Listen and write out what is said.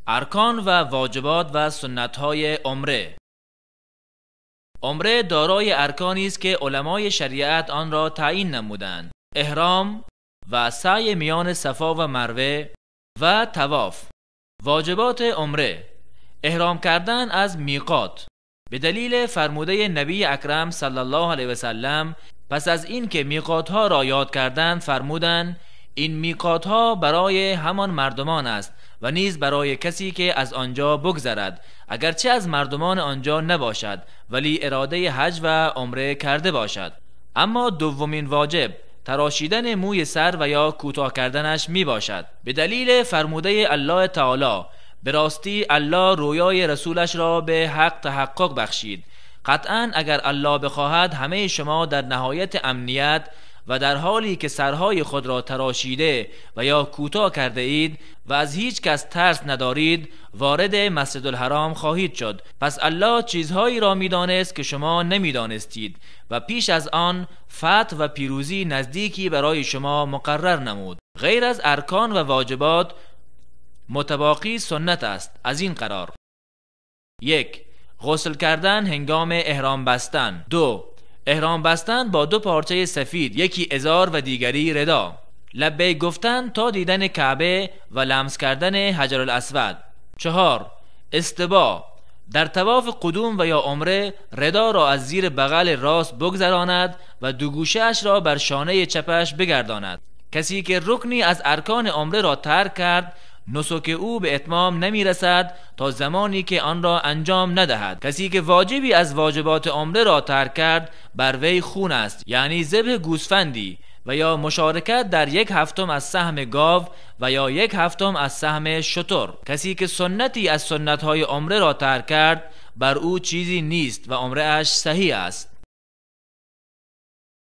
ارکان و واجبات و سنت‌های عمره. عمره دارای ارکانی است که علمای شریعت آن را تعیین نمودند: احرام و سعی میان صفا و مروه و طواف. واجبات عمره: احرام کردن از میقات به دلیل فرموده نبی اکرم صلی الله علیه و سلم. پس از این که میقات ها را یاد کردند فرمودند این میقات ها برای همان مردمان است و نیز برای کسی که از آنجا بگذرد، اگرچه از مردمان آنجا نباشد ولی اراده حج و عمره کرده باشد. اما دومین واجب تراشیدن موی سر و یا کوتاه کردنش می باشد به دلیل فرموده الله تعالی: به راستی الله رویای رسولش را به حق تحقق بخشید. قطعا اگر الله بخواهد همه شما در نهایت امنیت و در حالی که سرهای خود را تراشیده و یا کوتاه کرده اید و از هیچ کس ترس ندارید وارد مسجد الحرام خواهید شد. پس الله چیزهایی را میدانست که شما نمیدانستید و پیش از آن فتح و پیروزی نزدیکی برای شما مقرر نمود. غیر از ارکان و واجبات متباقی سنت است. از این قرار: 1. غسل کردن هنگام احرام بستن. 2. احرام بستن با 2 پارچه سفید، یکی ازار و دیگری ردا. لبیک گفتن تا دیدن کعبه و لمس کردن حجر الاسود. 4. استبا در طواف قدوم و یا عمره ردا را از زیر بغل راست بگذراند و 2 گوشه اش را بر شانه چپش بگرداند. کسی که رکنی از ارکان عمره را ترک کرد نسک او به اتمام نمی رسد تا زمانی که آن را انجام ندهد. کسی که واجبی از واجبات عمره را ترک کرد بر وی خون است، یعنی ذبح گوسفندی و یا مشارکت در 1/7 از سهم گاو و یا 1/7 از سهم شتر. کسی که سنتی از سنت‌های عمره را ترک کرد بر او چیزی نیست و عمره اش صحیح است.